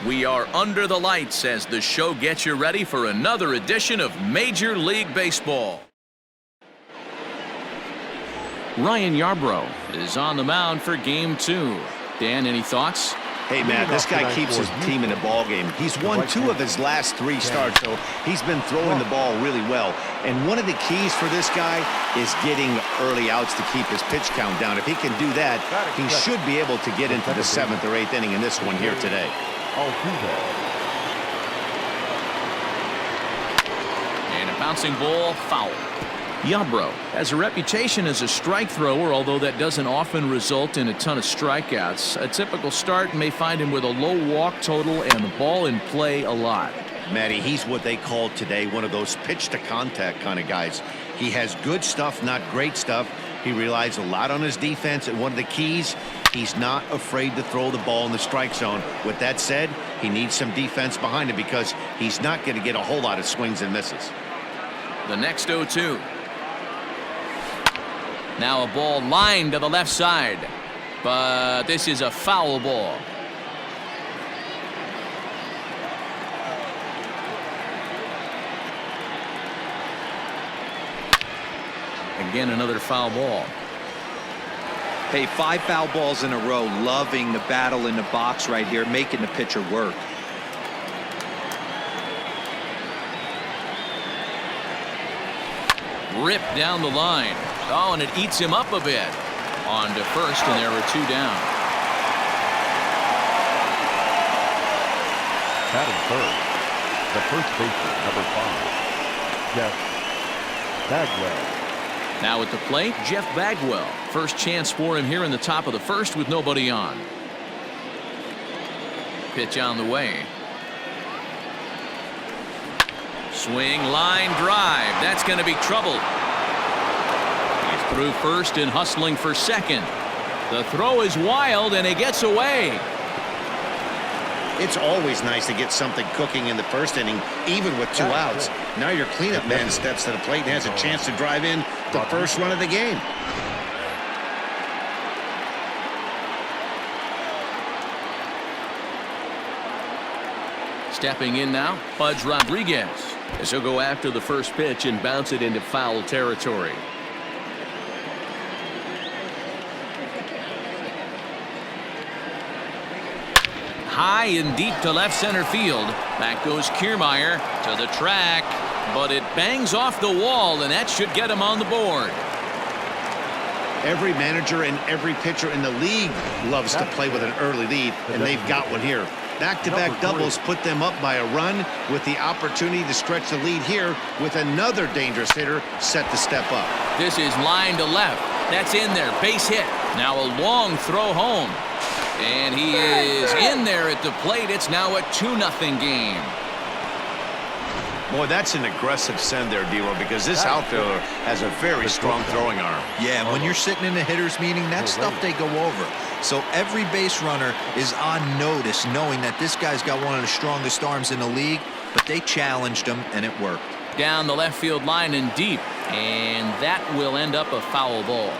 We are under the lights as the show gets you ready for another edition of Major League Baseball. Ryan Yarbrough is on the mound for Game 2. Dan, any thoughts? Hey, Matt, this guy keeps his team in a ball game. He's won 2 of his last 3 starts, so he's been throwing the ball really well. And one of the keys for this guy is getting early outs to keep his pitch count down. If he can do that, he should be able to get into the 7th or 8th inning in this one here today. And a bouncing ball, foul. Yarbrough has a reputation as a strike thrower, although that doesn't often result in a ton of strikeouts. A typical start may find him with a low walk total and the ball in play a lot. Matty, he's what they call today one of those pitch to contact kind of guys. He has good stuff, not great stuff. He relies a lot on his defense, and one of the keys, he's not afraid to throw the ball in the strike zone. With that said, he needs some defense behind him because he's not going to get a whole lot of swings and misses. The next 0-2. Now a ball lined to the left side, but this is a foul ball. Again, another foul ball. Hey, 5 foul balls in a row. Loving the battle in the box right here, making the pitcher work. Ripped down the line. Oh, and it eats him up a bit. On to first, and there are 2 down. Batting third, the first baseman, number 5, Jeff Bagwell. Now at the plate, Jeff Bagwell. First chance for him here in the top of the first with nobody on. Pitch on the way. Swing, line, drive. That's going to be trouble. He's through first and hustling for second. The throw is wild, and he gets away. It's always nice to get something cooking in the first inning, even with 2 outs. Now your cleanup man steps to the plate and has a chance to drive in the first run of the game. Stepping in now, Pudge Rodriguez, as he'll go after the first pitch and bounce it into foul territory. High and deep to left center field. Back goes Kiermaier to the track, but it bangs off the wall, and that should get him on the board. Every manager and every pitcher in the league loves to play with an early lead, and they've got one here. Back-to-back doubles put them up by a run with the opportunity to stretch the lead here with another dangerous hitter set to step up. This is line to left. That's in there. Base hit. Now a long throw home. And he is in there at the plate. It's now a 2-0 game. Boy, that's an aggressive send there, D-Roy, because this outfielder has a very strong throwing arm. Yeah, when you're sitting in a hitter's meeting, that's stuff they go over. So every base runner is on notice, knowing that this guy's got one of the strongest arms in the league, but they challenged him, and it worked. Down the left field line and deep, and that will end up a foul ball.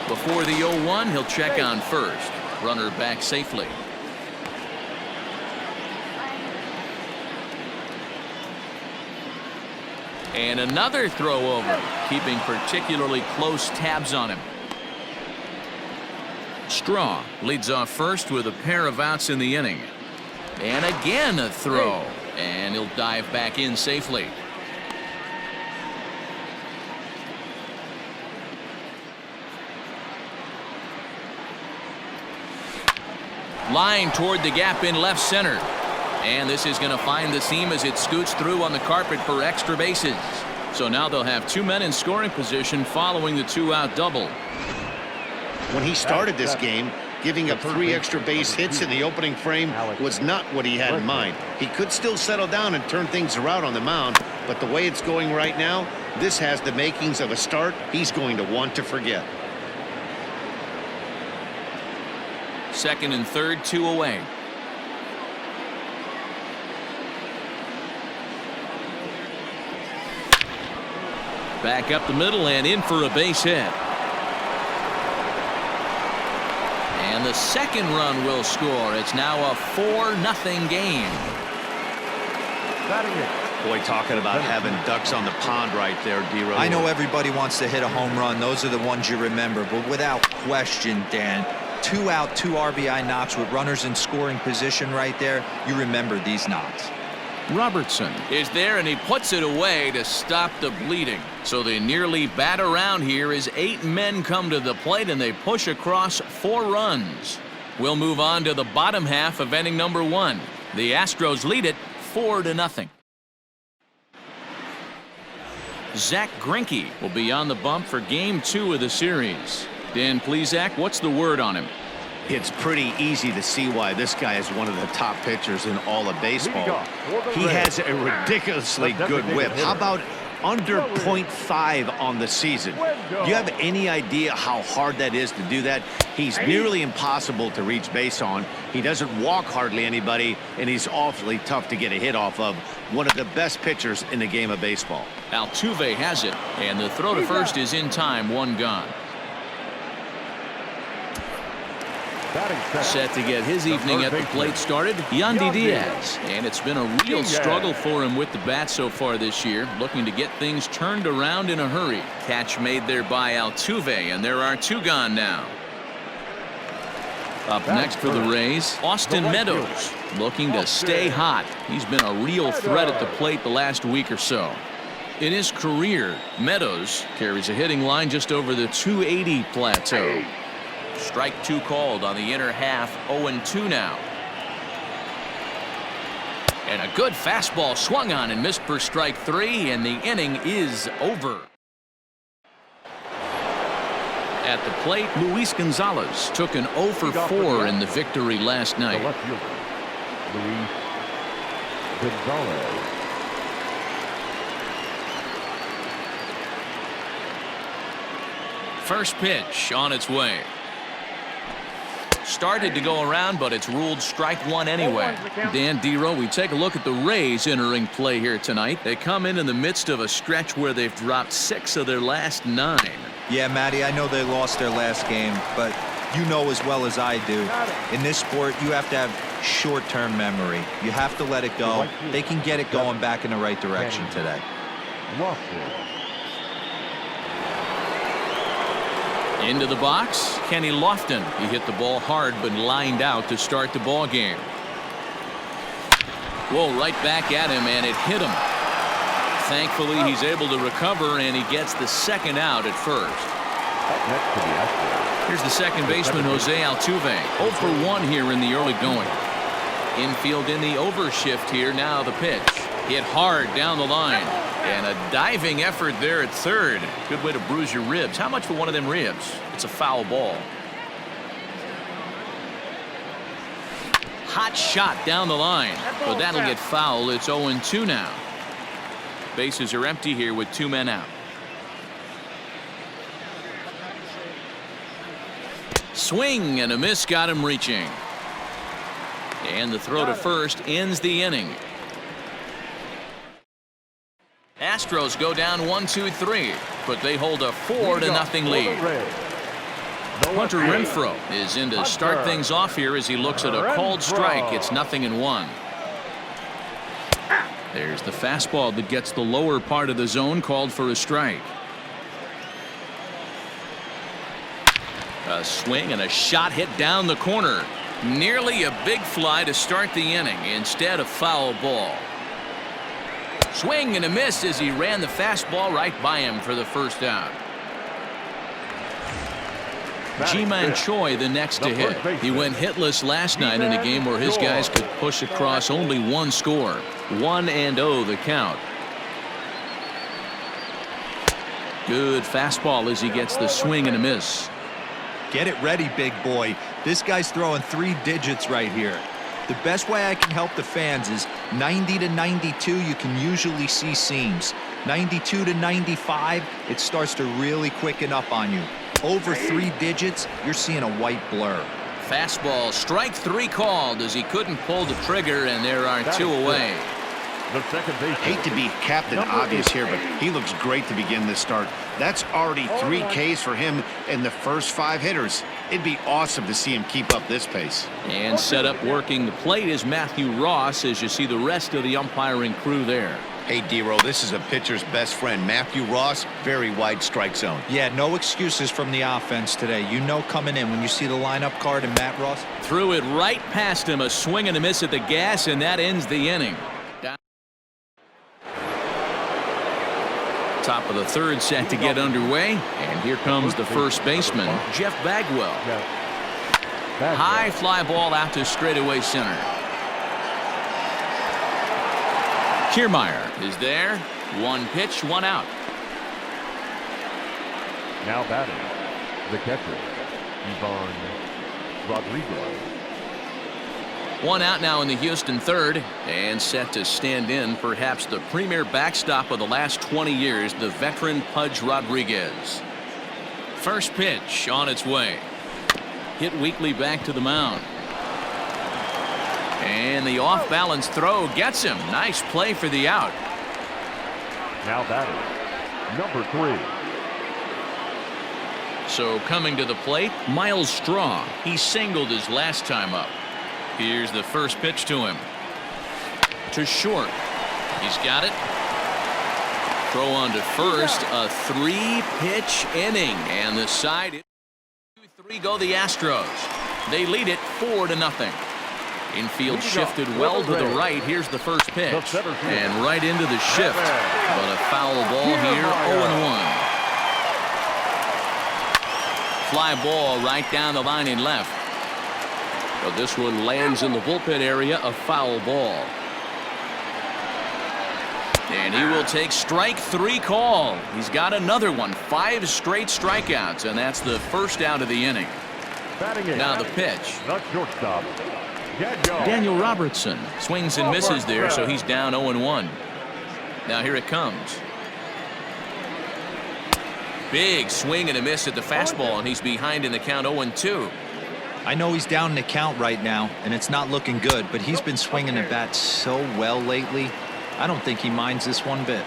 Before the 0-1, he'll check on first. Runner back safely. And another throw over, keeping particularly close tabs on him. Straw leads off first with a pair of outs in the inning. And again a throw, and he'll dive back in safely. Line toward the gap in left center. And this is going to find the seam as it scoots through on the carpet for extra bases. So now they'll have 2 men in scoring position following the 2-out double. When he started this game, giving up 3 extra base hits in the opening frame was not what he had in mind. He could still settle down and turn things around on the mound, but the way it's going right now, this has the makings of a start he's going to want to forget. Second and third, 2 away. Back up the middle and in for a base hit. And the second run will score. It's now a 4-0 game. Boy, talking about having ducks on the pond right there, D-Rose. I know everybody wants to hit a home run. Those are the ones you remember. But without question, Dan, 2 out, 2 RBI knocks with runners in scoring position right there. You remember these knocks. Robertson is there, and he puts it away to stop the bleeding. So they nearly bat around here as 8 men come to the plate, and they push across 4 runs. We'll move on to the bottom half of inning number 1. The Astros lead it 4-0. Zach Greinke will be on the bump for game 2 of the series. Dan Plesac, what's the word on him? It's pretty easy to see why this guy is one of the top pitchers in all of baseball. He has a ridiculously good whip. How about under .5 on the season? Do you have any idea how hard that is to do that? He's nearly impossible to reach base on. He doesn't walk hardly anybody, and he's awfully tough to get a hit off of. One of the best pitchers in the game of baseball. Altuve has it, and the throw to first is in time, 1 gone. Set to get his evening at the plate started, Yandy Diaz. And it's been a real struggle for him with the bat so far this year, looking to get things turned around in a hurry. Catch made there by Altuve, and there are 2 gone now. Up next for the Rays, Austin Meadows, looking to stay hot. He's been a real threat at the plate the last week or so. In his career, Meadows carries a hitting line just over the 280 plateau. Strike 2 called on the inner half, 0-2 now. And a good fastball swung on and missed for strike 3, and the inning is over. At the plate, Luis Gonzalez took an 0 for 4 in the victory last night. Luis Gonzalez. First pitch on its way. Started to go around, but it's ruled strike 1 anyway. Dan Dero, we take a look at the Rays entering play here tonight. They come in the midst of a stretch where they've dropped 6 of their last 9. Yeah, Matty, I know they lost their last game, but you know as well as I do, in this sport, you have to have short-term memory. You have to let it go. They can get it going back in the right direction today. Into the box, Kenny Lofton. He hit the ball hard but lined out to start the ball game. Whoa, right back at him, and it hit him. Thankfully, he's able to recover, and he gets the second out at first. Here's the second baseman, Jose Altuve. 0 for 1 here in the early going. Infield in the overshift here. Now the pitch. Hit hard down the line. And a diving effort there at third. Good way to bruise your ribs. How much for one of them ribs? It's a foul ball. Hot shot down the line. But that'll get foul. It's 0-2 now. Bases are empty here with 2 men out. Swing and a miss got him reaching. And the throw to first ends the inning. Astros go down 1-2-3, but they hold a 4-0 lead. Hunter Renfroe is in to start things off here as he looks at a called strike. It's 0-1. There's the fastball that gets the lower part of the zone, called for a strike. A swing and a shot hit down the corner. Nearly a big fly to start the inning. Instead, a foul ball. Swing and a miss as he ran the fastball right by him for the first out. Ji-Man Choi the next to hit. He went hitless last night in a game where his guys could push across only 1 score. 1-0 the count. Good fastball as he gets the swing and a miss. Get it ready, big boy. This guy's throwing 3 digits right here. The best way I can help the fans is 90 to 92, you can usually see seams. 92 to 95, it starts to really quicken up on you. Over 3 digits, you're seeing a white blur. Fastball, strike 3 called as he couldn't pull the trigger, and there are 2 away. Hate to be Captain Obvious here, but he looks great to begin this start. That's already 3 Ks for him in the first 5 hitters. It'd be awesome to see him keep up this pace. And set up working the plate is Matthew Ross as you see the rest of the umpiring crew there. Hey, D-Row, this is a pitcher's best friend. Matthew Ross, very wide strike zone. Yeah, no excuses from the offense today. You know coming in when you see the lineup card and Matt Ross. Threw it right past him, a swing and a miss at the gas, and that ends the inning. Top of the third set to get underway, and here comes the first baseman, Jeff Bagwell. High fly ball out to straightaway center. Kiermaier is there. One pitch, one out. Now batting, the catcher, Ivan Rodriguez. One out now in the Houston third, and set to stand in perhaps the premier backstop of the last 20 years, the veteran Pudge Rodriguez. First pitch on its way. Hit weakly back to the mound. And the off-balance throw gets him. Nice play for the out. Now batting, number 3. So coming to the plate, Miles Straw. He singled his last time up. Here's the first pitch to him. To short. He's got it. Throw on to first. A 3-pitch inning. And the side. 2-3 go the Astros. They lead it 4-0. Infield shifted well to the right. Here's the first pitch. And right into the shift. But a foul ball here. 0-1. Fly ball right down the line in left. But this one lands in the bullpen area. A foul ball. And he will take strike 3 call. He's got another one. 5 straight strikeouts. And that's the first out of the inning. Now the pitch. The shortstop, Daniel Robertson swings and misses there, so he's down 0-1. Now here it comes. Big swing and a miss at the fastball, and he's behind in the count 0-2. I know he's down in the count right now, and it's not looking good, but he's been swinging the bat so well lately. I don't think he minds this one bit.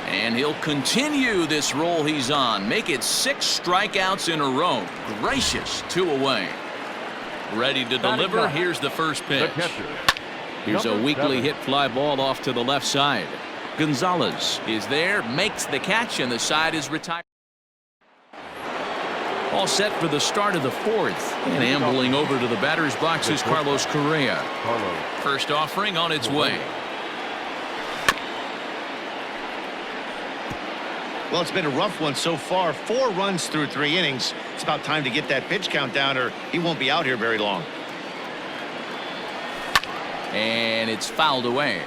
And he'll continue this roll he's on. Make it 6 strikeouts in a row. Gracious, 2 away. Ready to deliver. Here's the first pitch. Here's a weakly hit fly ball off to the left side. Gonzalez is there, makes the catch, and the side is retired. All set for the start of the 4th. And ambling over to the batter's box is Carlos Correa. First offering on its way. Well, it's been a rough one so far. 4 runs through 3 innings. It's about time to get that pitch count down, or he won't be out here very long. And it's fouled away.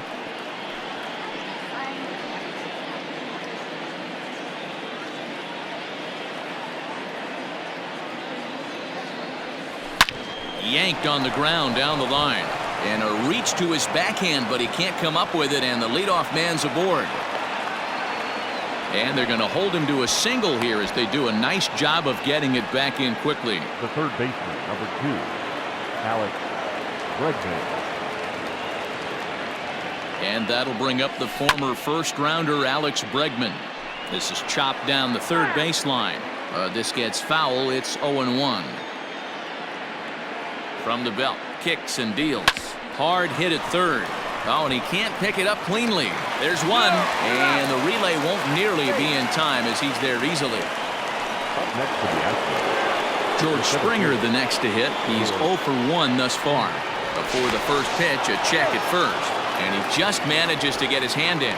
Yanked on the ground down the line. And a reach to his backhand, but he can't come up with it, and the leadoff man's aboard. And they're going to hold him to a single here as they do a nice job of getting it back in quickly. The third baseman, number 2, Alex Bregman. And that'll bring up the former first-rounder Alex Bregman. This is chopped down the third baseline. This gets foul. It's 0-1. From the belt, kicks and deals. Hard hit at third. Oh, and he can't pick it up cleanly. There's one, and the relay won't nearly be in time as he's there easily. Up next to the Astros, George Springer the next to hit. He's 0 for 1 thus far. Before the first pitch, a check at first, and he just manages to get his hand in.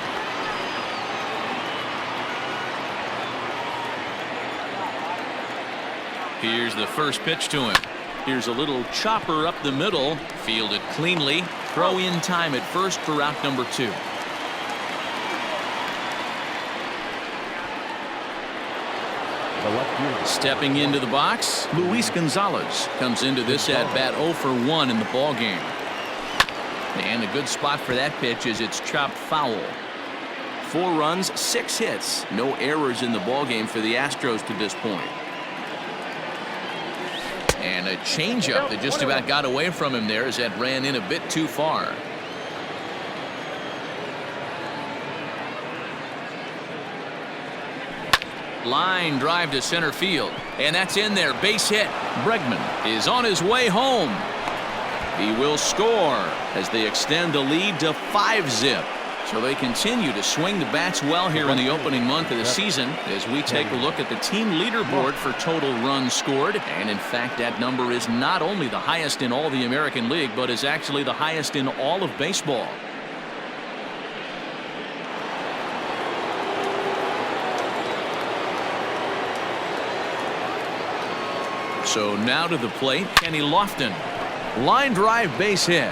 Here's the first pitch to him. Here's a little chopper up the middle, fielded cleanly. Throw in time at first for out number 2. Stepping into the box, Luis Gonzalez comes into this at bat 0 for 1 in the ball game. And a good spot for that pitch is it's chopped foul. 4 runs, 6 hits, no errors in the ball game for the Astros to this point. And a changeup that just about got away from him there as that ran in a bit too far. Line drive to center field. And that's in there. Base hit. Bregman is on his way home. He will score as they extend the lead to 5-zip. So they continue to swing the bats well here in the opening month of the season as we take a look at the team leaderboard for total runs scored. And in fact, that number is not only the highest in all the American League, but is actually the highest in all of baseball. So now to the plate, Kenny Lofton. Line drive, base hit.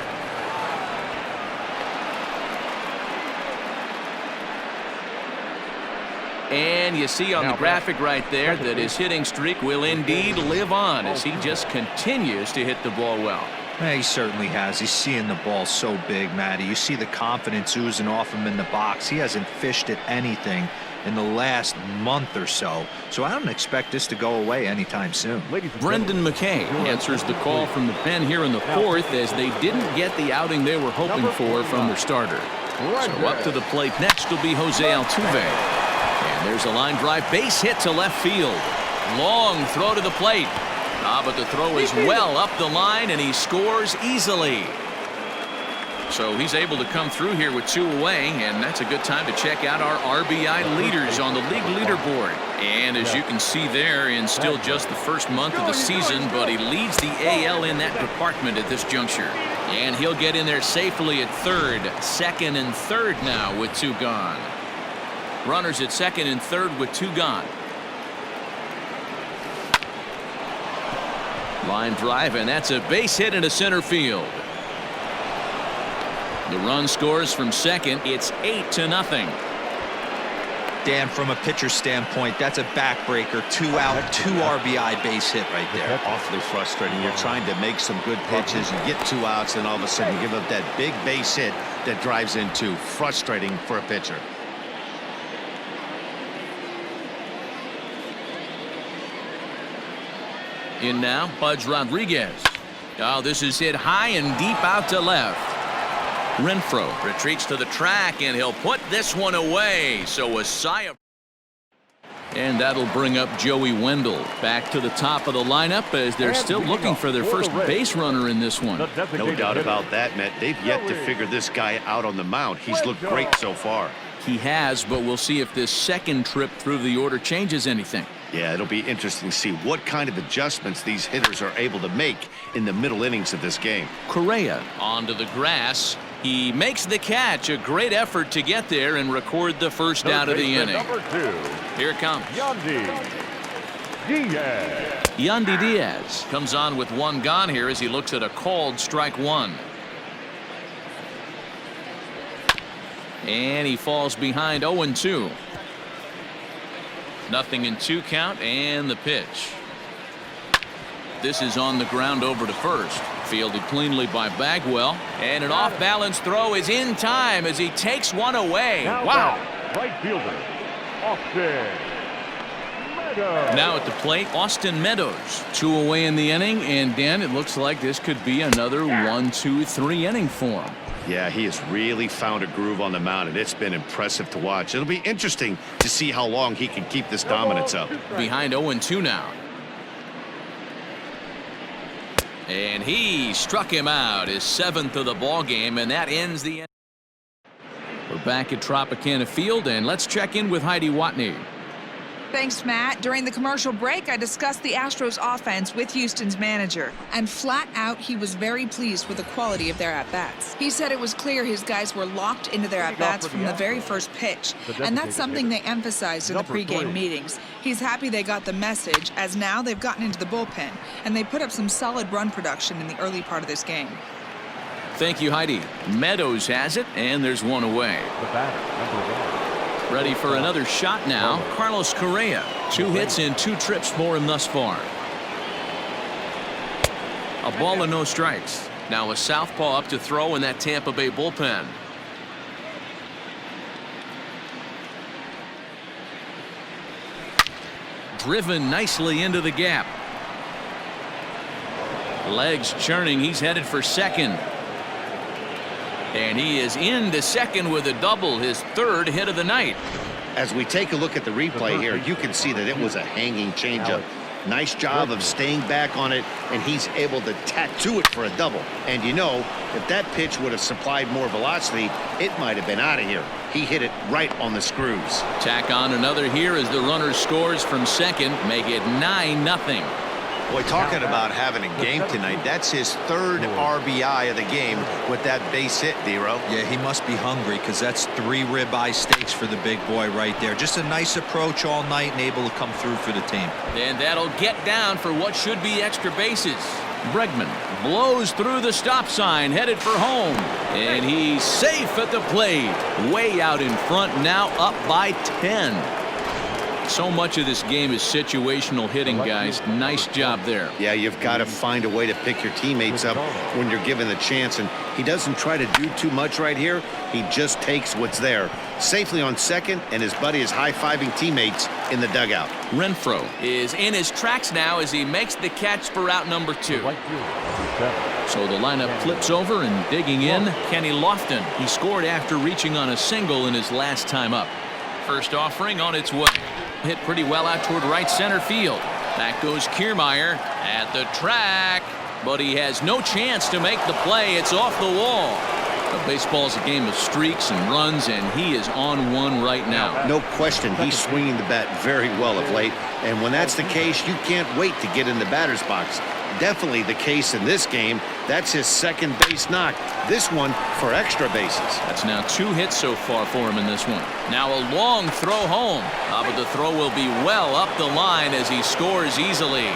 And you see on the graphic right there that his hitting streak will indeed live on as he just continues to hit the ball well. Yeah, he certainly has. He's seeing the ball so big, Matty. You see the confidence oozing off him in the box. He hasn't fished at anything in the last month or so. So I don't expect this to go away anytime soon. Brendan McKay answers the call from the pen here in the fourth as they didn't get the outing they were hoping for from their starter. So up to the plate next will be Jose Altuve. And there's a line drive base hit to left field. Long throw to the plate. But the throw is well up the line and he scores easily. So he's able to come through here with 2 away, and that's a good time to check out our RBI leaders on the league leaderboard. And as you can see there, in still just the first month of the season, but he leads the AL in that department at this juncture. And he'll get in there safely at third, second and third now with 2 gone. Runners at second and third with 2 gone. Line drive, and that's a base hit into center field. The run scores from second. It's 8-0. Dan, from a pitcher standpoint, that's a backbreaker. 2 out, 2 RBI base hit right there. Awfully frustrating. You're trying to make some good pitches and get 2 outs, and all of a sudden you give up that big base hit that drives in 2. Frustrating for a pitcher. In now, Pudge Rodriguez. Oh, this is hit high and deep out to left. Renfroe retreats to the track, and he'll put this one away. So a sigh of... And that'll bring up Joey Wendell back to the top of the lineup as they're still looking for their first base runner in this one. No doubt about that, Matt. They've yet to figure this guy out on the mound. He's looked great so far. He has, but we'll see if this second trip through the order changes anything. Yeah, it'll be interesting to see what kind of adjustments these hitters are able to make in the middle innings of this game. Correa onto the grass. He makes the catch. A great effort to get there and record the first out of the inning. Here it comes. Yandy Diaz comes on with 1 gone here as he looks at a called strike 1. And he falls behind 0-2. 0-2 count, and the pitch. This is on the ground over to first. Fielded cleanly by Bagwell, and an off-balance throw is in time as he takes one away. Wow. Right fielder, Austin Meadows. Now at the plate, Austin Meadows. 2 away in the inning, and Dan, it looks like this could be another 1-2-3 inning for him. Yeah, he has really found a groove on the mound, and it's been impressive to watch. It'll be interesting to see how long he can keep this dominance up. Behind 0-2 now. And he struck him out, his 7th of the ball game, and that ends the inning. We're back at Tropicana Field, and let's check in with Heidi Watney. Thanks, Matt. During the commercial break, I discussed the Astros offense with Houston's manager, and flat out, he was very pleased with the quality of their at-bats. He said it was clear his guys were locked into their at-bats from the very first pitch, and that's something they emphasized in the pregame meetings. He's happy they got the message, as now they've gotten into the bullpen, and they put up some solid run production in the early part of this game. Thank you, Heidi. Meadows has it, and there's 1 away. The batter, number 1. Ready for another shot now. Carlos Correa. 2 hits and 2 trips for him thus far. A ball and no strikes. Now a southpaw up to throw in that Tampa Bay bullpen. Driven nicely into the gap. Legs churning. He's headed for second. And he is into second with a double, his 3rd hit of the night. As we take a look at the replay here, you can see that it was a hanging changeup. Nice job of staying back on it, and he's able to tattoo it for a double. And you know, if that pitch would have supplied more velocity, it might have been out of here. He hit it right on the screws. Tack on another here as the runner scores from second, make it 9-0. Boy, talking about having a game tonight, that's his third RBI of the game with that base hit, Dero. Yeah, he must be hungry because that's 3 ribeye steaks for the big boy right there. Just a nice approach all night and able to come through for the team. And that'll get down for what should be extra bases. Bregman blows through the stop sign, headed for home. And he's safe at the plate. Way out in front now, up by 10. So much of this game is situational hitting, guys. Nice job there. Yeah, you've got to find a way to pick your teammates up when you're given the chance, and he doesn't try to do too much right here. He just takes what's there. Safely on second, and his buddy is high-fiving teammates in the dugout. Renfroe is in his tracks now as he makes the catch for out number 2. So the lineup flips over, and digging in, Kenny Lofton. He scored after reaching on a single in his last time up. First offering on its way. Hit pretty well out toward right center field. Back goes Kiermaier at the track, but he has no chance to make the play. It's off the wall. But baseball's a game of streaks and runs, and he is on one right now. No question, he's swinging the bat very well of late, and when that's the case, you can't wait to get in the batter's box. Definitely the case in this game. That's his second base knock. This one for extra bases. That's now 2 hits so far for him in this one. Now a long throw home. But the throw will be well up the line as he scores easily.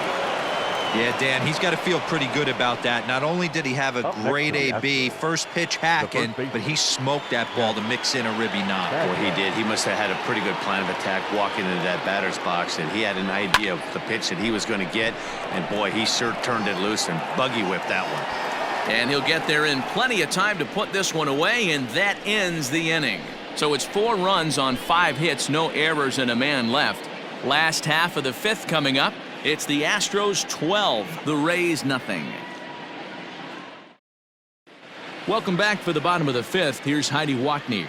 Yeah, Dan, he's got to feel pretty good about that. Not only did he have a great AB, first pitch hacking, but he smoked that ball to mix in a ribby knock. Boy, he did. He must have had a pretty good plan of attack walking into that batter's box, and he had an idea of the pitch that he was going to get, and boy, he sure turned it loose and buggy whipped that one. And he'll get there in plenty of time to put this one away, and that ends the inning. So it's 4 runs on 5 hits, no errors, and a man left. Last half of the 5th coming up. It's the Astros 12, the Rays nothing. Welcome back for the bottom of the 5th. Here's Heidi Watney.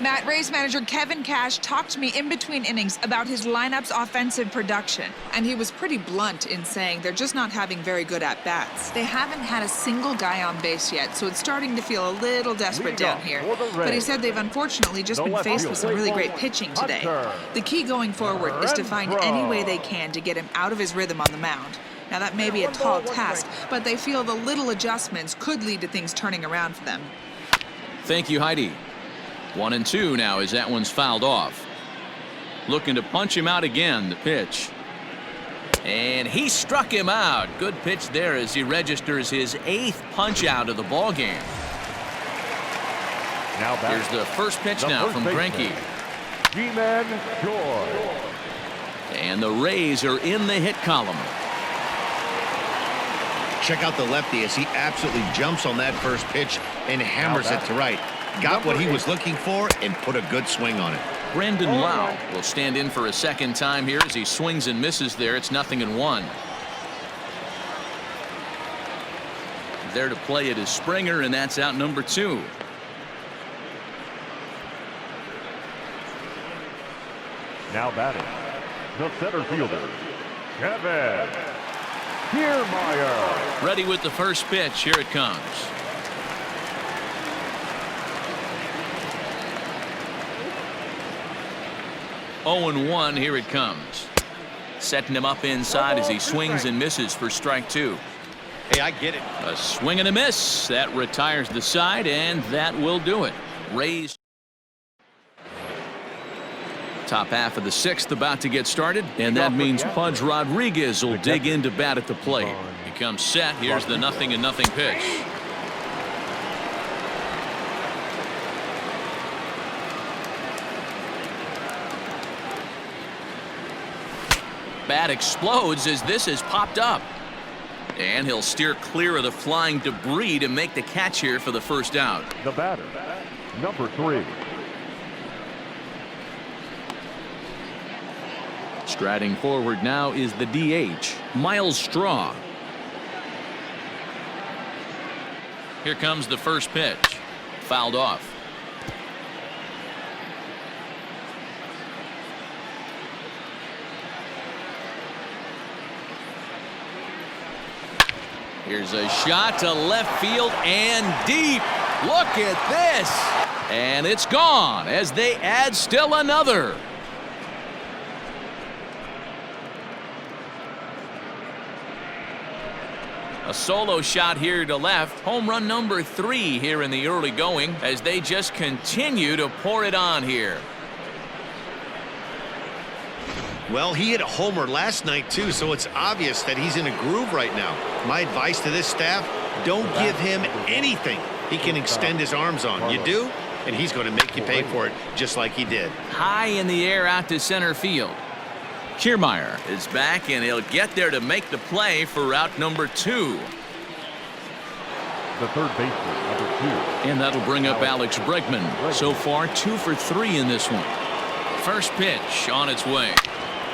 Matt, Rays manager Kevin Cash talked to me in between innings about his lineup's offensive production, and he was pretty blunt in saying they're just not having very good at-bats. They haven't had a single guy on base yet, so it's starting to feel a little desperate down here. But he said they've unfortunately just been faced with some really great pitching today. The key going forward is to find any way they can to get him out of his rhythm on the mound. Now, that may be a tall task, but they feel the little adjustments could lead to things turning around for them. Thank you, Heidi. 1-2 now as that one's fouled off. Looking to punch him out again, the pitch. And he struck him out. Good pitch there as he registers his 8th punch out of the ball game. Now here's the first pitch now from Greinke. G-Man Joy. And the Rays are in the hit column. Check out the lefty as he absolutely jumps on that first pitch and hammers it to right. Got what he was looking for and put a good swing on it. Brandon Lau will stand in for a second time here as he swings and misses there. It's 0-1. There to play it is Springer, and that's out number 2. Now batting, the center fielder, Kevin Kiermaier. Ready with the first pitch. Here it comes. Oh, 0-1. Here it comes. Setting him up inside as he swings and misses for strike 2. Hey, I get it. A swing and a miss. That retires the side, and that will do it. Rays. Top half of the 6th about to get started, and that means Pudge Rodriguez will dig in to bat at the plate. He comes set. Here's the 0-0 pitch. Bat explodes as this is popped up. And he'll steer clear of the flying debris to make the catch here for the first out. The batter, number 3. Striding forward now is the DH, Miles Straw. Here comes the first pitch. Fouled off. Here's a shot to left field and deep. Look at this. And it's gone as they add still another. A solo shot here to left. Home run number 3 here in the early going as they just continue to pour it on here. Well, he hit a homer last night, too, so it's obvious that he's in a groove right now. My advice to this staff, don't give him anything he can extend his arms on. You do, and he's going to make you pay for it just like he did. High in the air out to center field. Kiermaier is back, and he'll get there to make the play for route number 2. The third baseman, number 2. And that'll bring up Alex Bregman. So far, 2 for 3 in this one. First pitch on its way.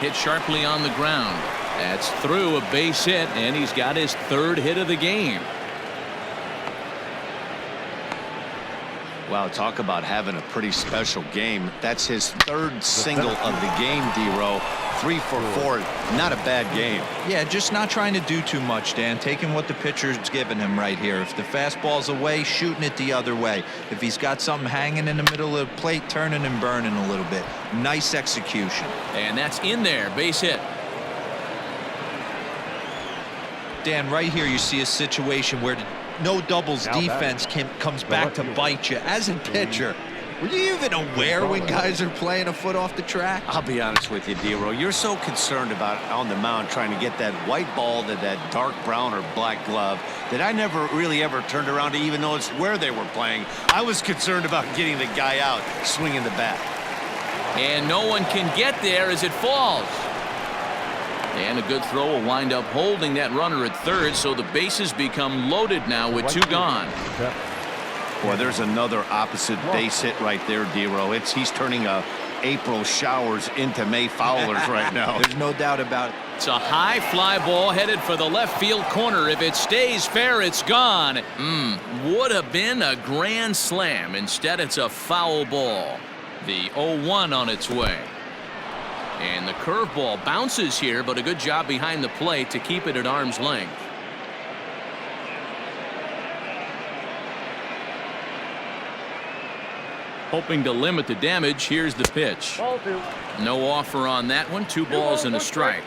Hit sharply on the ground. That's through a base hit, and he's got his 3rd hit of the game. Wow, talk about having a pretty special game. That's his 3rd single of the game, D-Row. 3 for 4. Not a bad game. Yeah, just not trying to do too much, Dan. Taking what the pitcher's giving him right here. If the fastball's away, shooting it the other way. If he's got something hanging in the middle of the plate, turning and burning a little bit. Nice execution. And that's in there. Base hit. Dan, right here you see a situation where the no doubles defense comes back to bite you. As a pitcher, were you even aware when guys are playing a foot off the track? I'll be honest with you, D-Row. You're so concerned about on the mound trying to get that white ball to that dark brown or black glove that I never really ever turned around to even notice where they were playing. I was concerned about getting the guy out swinging the bat. And no one can get there as it falls. And a good throw will wind up holding that runner at 3rd, so the bases become loaded now with 2 gone. Boy, there's another opposite base hit right there, D-Row. He's turning April showers into May foulers right now. There's no doubt about it. It's a high fly ball headed for the left field corner. If it stays fair, it's gone. Would have been a grand slam. Instead, it's a foul ball. The 0-1 on its way. And the curveball bounces here, but a good job behind the plate to keep it at arm's length. Hoping to limit the damage, here's the pitch. No offer on that one. 2 balls and a strike.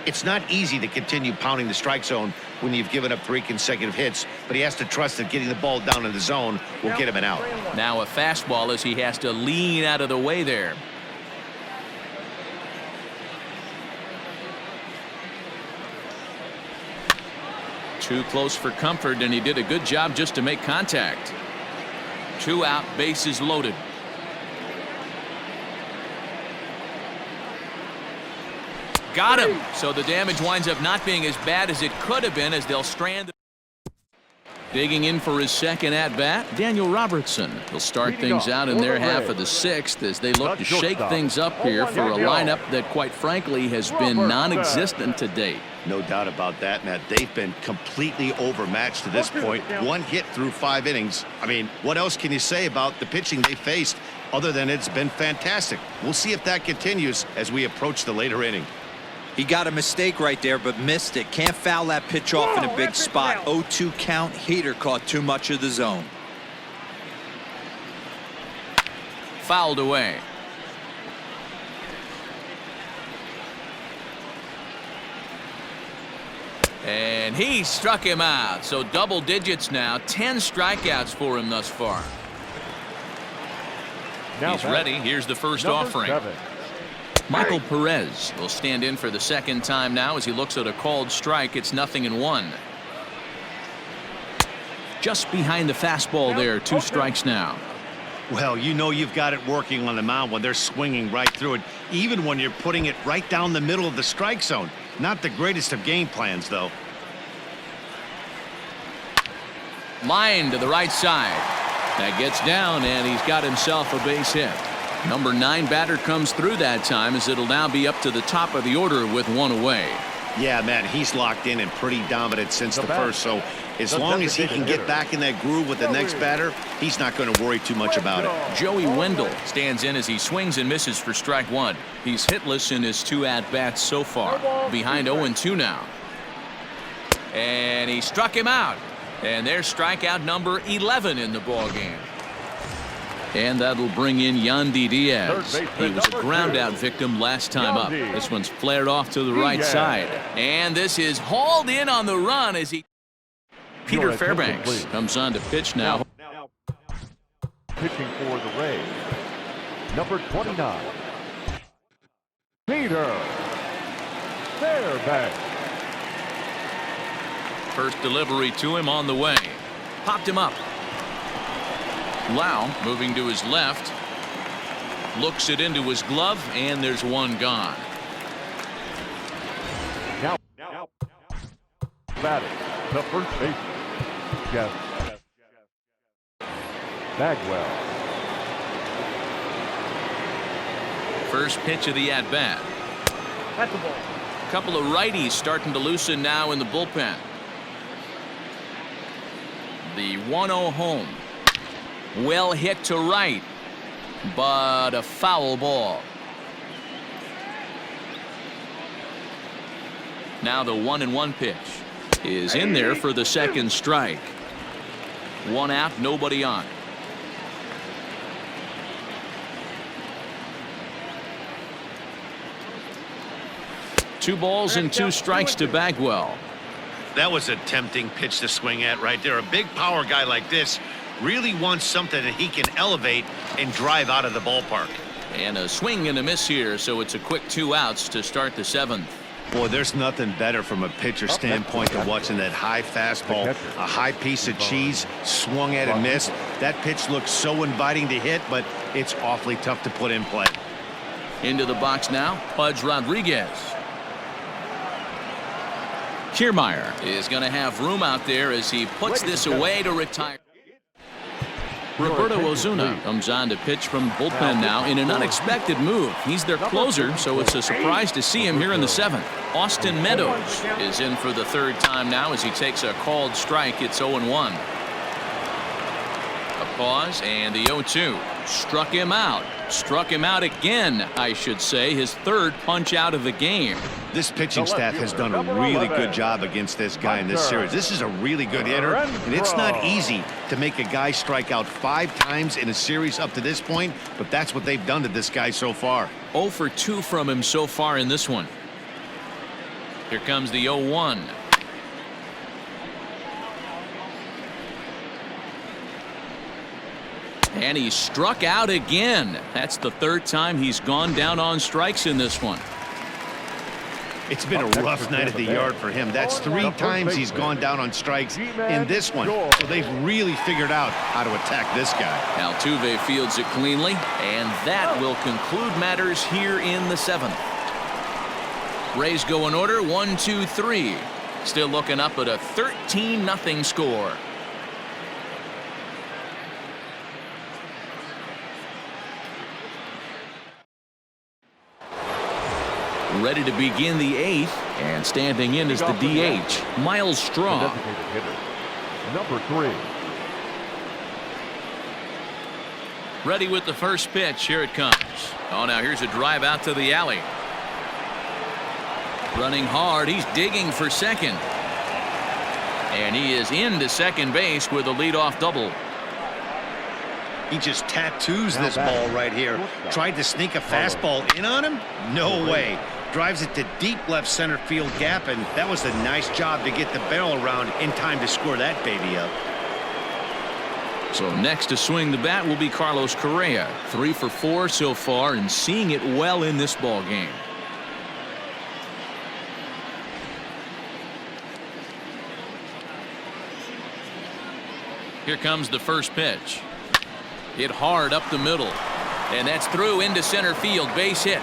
It's not easy to continue pounding the strike zone when you've given up 3 consecutive hits, but he has to trust that getting the ball down in the zone will get him an out. Now a fastball as he has to lean out of the way there. Too close for comfort, and he did a good job just to make contact. 2 out, bases loaded. Got him. So the damage winds up not being as bad as it could have been as they'll strand. Digging in for his 2nd at-bat, Daniel Robertson. He'll start things out in their half of the 6th as they look to shake things up here for a lineup that, quite frankly, has been non-existent to date. No doubt about that, Matt. They've been completely overmatched to this point. 1 hit through 5 innings. I mean, what else can you say about the pitching they faced other than it's been fantastic? We'll see if that continues as we approach the later inning. He got a mistake right there, but missed it. Can't foul that pitch off in a big spot. 0-2 count. Heater caught too much of the zone. Fouled away. And he struck him out. So double digits now. 10 strikeouts for him thus far. He's ready. Here's the first offering. 7. Michael Perez will stand in for the 2nd time now as he looks at a called strike. It's 0-1. Just behind the fastball there. 2 strikes now. Well, you know you've got it working on the mound when they're swinging right through it, even when you're putting it right down the middle of the strike zone. Not the greatest of game plans, though. Line to the right side. That gets down, and he's got himself a base hit. Number 9 batter comes through that time as it'll now be up to the top of the order with 1 away. Yeah, man, he's locked in and pretty dominant since the first, so as long as he can get back in that groove with the next batter, he's not going to worry too much about it. Joey Wendell stands in as he swings and misses for strike 1. He's hitless in his 2 at-bats so far. Behind 0-2 now. And he struck him out. And there's strikeout number 11 in the ball game. And that'll bring in Yandy Diaz. He was a ground-out victim last time up. This one's flared off to the right side. And this is hauled in on the run as he... Peter Fairbanks comes on to pitch now. Pitching for the Rays, number 29, Peter Fairbanks. First delivery to him on the way. Popped him up. Lau moving to his left. Looks it into his glove, and there's one gone. Now batting the first baseman, Jeff Bagwell. First pitch of the at-bat. At the ball. Couple of righties starting to loosen now in the bullpen. The 1-0 home. Well hit to right, but a foul ball. Now the 1-1 pitch is in there for the second strike. One out, nobody on. Two balls and two strikes to Bagwell. That was a tempting pitch to swing at right there. A big power guy like this really wants something that he can elevate and drive out of the ballpark. And a swing and a miss here, so it's a quick 2 outs to start the 7th. Boy, there's nothing better from a pitcher standpoint than watching that high fastball, a high piece of cheese, swung at and missed. That pitch looks so inviting to hit, but it's awfully tough to put in play. Into the box now, Pudge Rodriguez. Kiermaier is going to have room out there as he puts this away to retire. Roberto Ozuna comes on to pitch from the bullpen now in an unexpected move. He's their closer, so it's a surprise to see him here in the 7th. Austin Meadows is in for the 3rd time now as he takes a called strike. It's 0-1. A pause and the 0-2. Struck him out. Struck him out again, I should say. His 3rd punch out of the game. This pitching staff has done a really good job against this guy in this series. This is a really good hitter, and it's not easy to make a guy strike out 5 times in a series up to this point, but that's what they've done to this guy so far. 0 for 2 from him so far in this one. Here comes the 0-1. And he struck out again. That's the 3rd time he's gone down on strikes in this one. It's been a rough night at the yard for him. That's 3 times he's gone down on strikes in this one. So they've really figured out how to attack this guy. Altuve fields it cleanly, and that will conclude matters here in the 7th. Rays go in order, 1-2-3. Still looking up at a 13-0 score. Ready to begin the 8th, and standing in is the DH, Miles Straw. Number 3. Ready with the first pitch. Here it comes. Oh, now here's a drive out to the alley. Running hard. He's digging for second. And he is into second base with a leadoff double. He just tattoos this ball right here. Tried to sneak a fastball in on him? No way. Drives it to deep left center field gap, and that was a nice job to get the barrel around in time to score that baby up. So next to swing the bat will be Carlos Correa. 3 for 4 so far and seeing it well in this ball game. Here comes the first pitch. Hit hard up the middle. And that's through into center field. Base hit.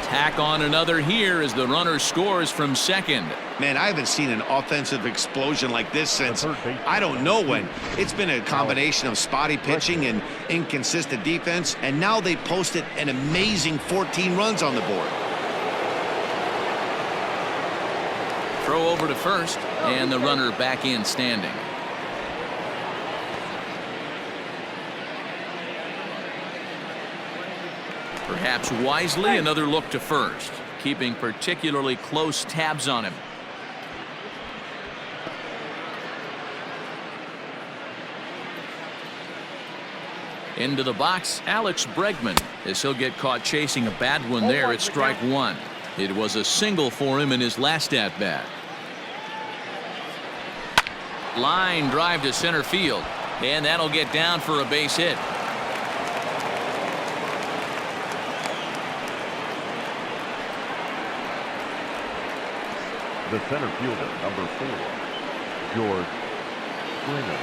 Tack on another here as the runner scores from second. Man, I haven't seen an offensive explosion like this since I don't know when. It's been a combination of spotty pitching and inconsistent defense, and now they posted an amazing 14 runs on the board. Throw over to first, and the runner back in standing. Perhaps wisely, another look to first, keeping particularly close tabs on him. Into the box, Alex Bregman, as he'll get caught chasing a bad one there at strike one. It was a single for him in his last at-bat. Line drive to center field, and that'll get down for a base hit. The center fielder, number 4, George Springer.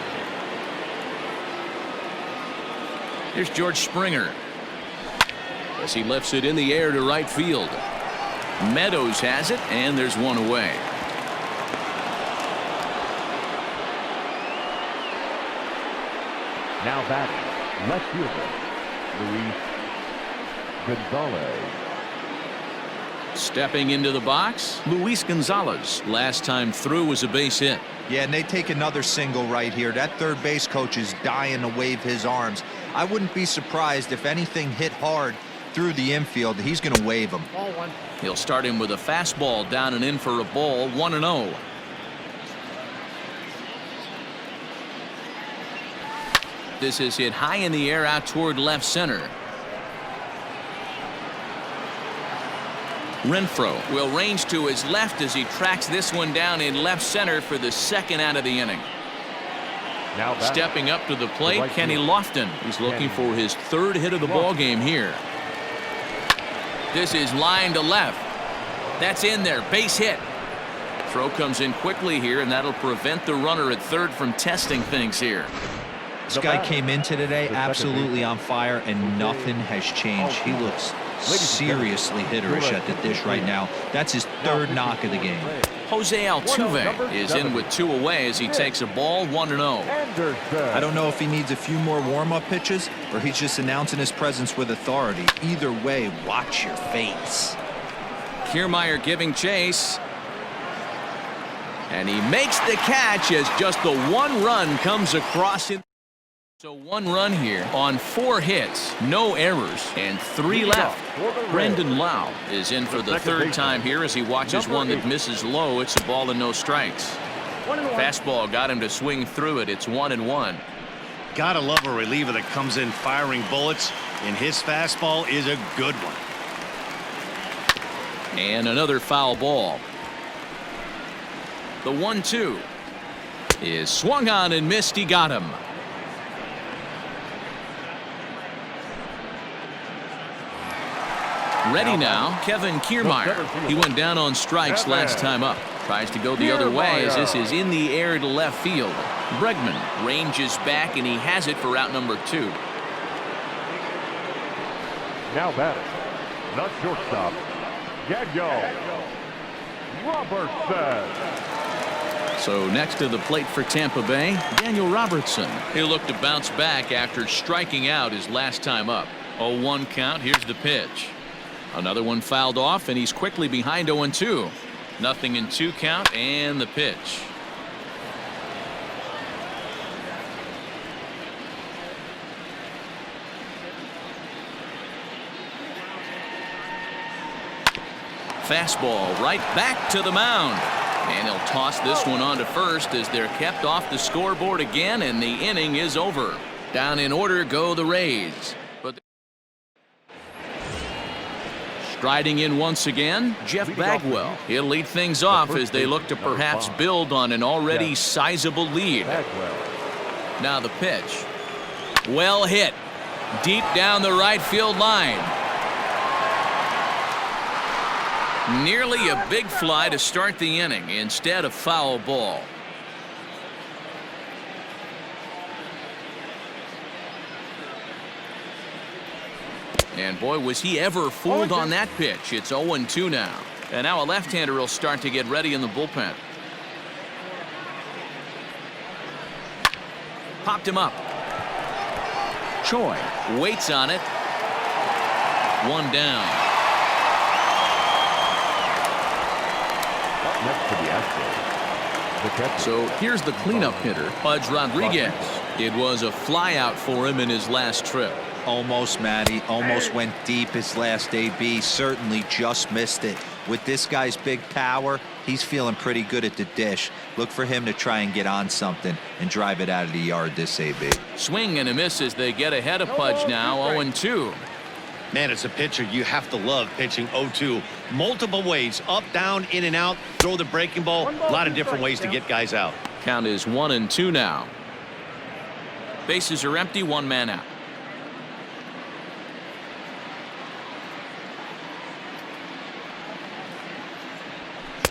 Here's George Springer as he lifts it in the air to right field. Meadows has it, and there's one away. Now batting, left fielder, Luis Gonzalez. Stepping into the box, Luis Gonzalez. Last time through was a base hit. Yeah, and they take another single right here. That third base coach is dying to wave his arms. I wouldn't be surprised if anything hit hard through the infield. He's going to wave them. He'll start him with a fastball down and in for a ball, 1-0. This is hit high in the air out toward left center. Renfroe will range to his left as he tracks this one down in left center for the second out of the inning. Now stepping up to the plate, right Kenny field. Lofton. He's looking for his third hit of the ball game here. This is line to left. That's in there, base hit. Throw comes in quickly here, and that'll prevent the runner at third from testing things here. This guy came into today absolutely on fire, and nothing has changed. He looks seriously hitterish at the dish right now. That's his third knock of the game. Jose Altuve is in with 2 away as he takes a ball, 1-0. I don't know if he needs a few more warm-up pitches or he's just announcing his presence with authority. Either way, watch your face. Kiermaier giving chase. And he makes the catch as just the one run comes across him. So 1 run here on 4 hits, no errors, and 3 left. Brendan Lau is in for the third time here as he watches one that misses low. It's a ball and no strikes. Fastball got him to swing through it. It's 1-1. Gotta love a reliever that comes in firing bullets, and his fastball is a good one. And another foul ball. The 1-2 is swung on and missed. He got him. Ready now, Kevin Kiermaier. He went down on strikes last time up. Tries to go the other way as this is in the air to left field. Bregman ranges back, and he has it for out number 2. Now batting, not shortstop, Daniel Robertson. So next to the plate for Tampa Bay, Daniel Robertson. He'll look to bounce back after striking out his last time up. 0-1 count. Here's the pitch. Another one fouled off, and he's quickly behind 0-2. Nothing in 2 count, and the pitch. Fastball right back to the mound. And he'll toss this one on to first as they're kept off the scoreboard again, and the inning is over. Down in order go the Rays. Striding in once again, Jeff Bagwell. He'll lead things off as they look to perhaps build on an already sizable lead. Now the pitch. Well hit. Deep down the right field line. Nearly a big fly to start the inning. Instead, a foul ball. And boy, was he ever fooled on that pitch. It's 0-2 now. And now a left-hander will start to get ready in the bullpen. Popped him up. Choi waits on it. 1 down. Next to the Astros, the catcher. So here's the cleanup hitter, Pudge Rodriguez. It was a flyout for him in his last trip. Almost, Matty. Almost went deep his last AB. Certainly just missed it. With this guy's big power, he's feeling pretty good at the dish. Look for him to try and get on something and drive it out of the yard this AB. Swing and a miss as they get ahead of Pudge now, 0-2. Man, as a pitcher, you have to love pitching 0-2. Multiple ways, up, down, in and out, throw the breaking ball. A lot of different ways to get guys out. Count is 1-2 now. Bases are empty, one man out.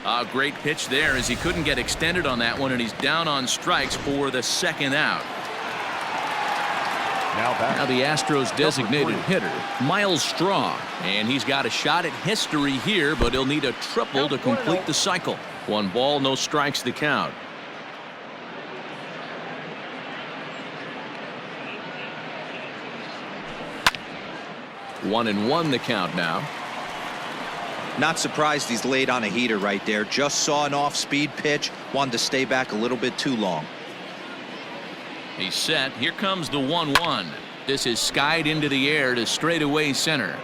A great pitch there as he couldn't get extended on that one, and he's down on strikes for the second out. Now the Astros designated hitter, Miles Straw, and he's got a shot at history here, but he'll need a triple to complete the cycle. 1 ball, no strikes to count. One and one the count now. Not surprised he's laid on a heater right there. Just saw an off-speed pitch. Wanted to stay back a little bit too long. He's set. Here comes the 1-1. This is skied into the air to straightaway center.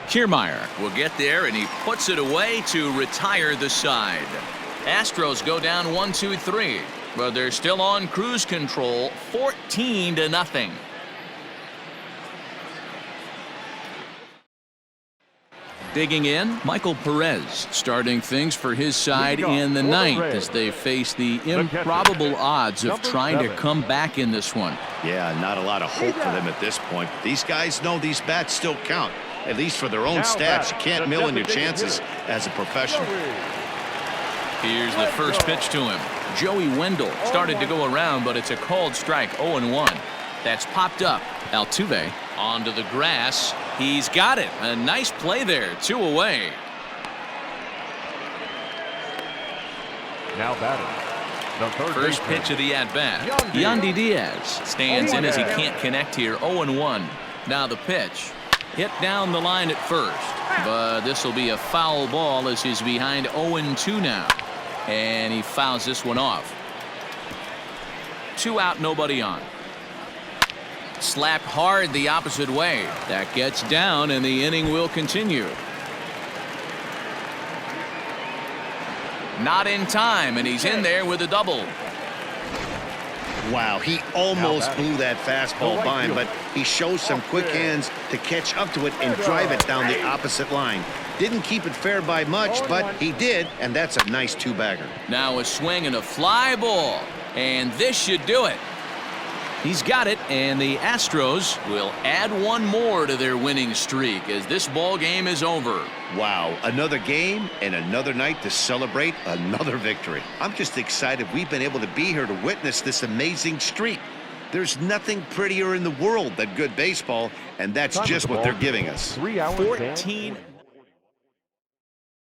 Kiermaier will get there, and he puts it away to retire the side. Astros go down 1-2-3, but they're still on cruise control, 14-0. Digging in, Michael Perez starting things for his side in the ninth as they face the improbable odds of trying to come back in this one. Yeah, not a lot of hope for them at this point. These guys know these bats still count, at least for their own stats. You can't mill in your chances as a professional. Here's the first pitch to him. Joey Wendell started to go around, but it's a called strike, 0-1. That's popped up. Altuve onto the grass. He's got it. A nice play there. 2 away. Now batting, the third First baseman, pitch of the at-bat. Yandy Diaz stands in as he can't connect here. 0-1. Now the pitch. Hit down the line at first, but this will be a foul ball as he's behind 0-2 now. And he fouls this one off. 2 out, nobody on. Slapped hard the opposite way. That gets down, and the inning will continue. Not in time, and he's in there with a double. Wow, he almost blew that fastball by him, but he shows some quick hands to catch up to it and drive it down the opposite line. Didn't keep it fair by much, but he did, and that's a nice 2-bagger. Now a swing and a fly ball, and this should do it. He's got it, and the Astros will add 1 more to their winning streak as this ball game is over. Wow, another game and another night to celebrate another victory. I'm just excited we've been able to be here to witness this amazing streak. There's nothing prettier in the world than good baseball, and that's just what they're giving us. 3 hours 14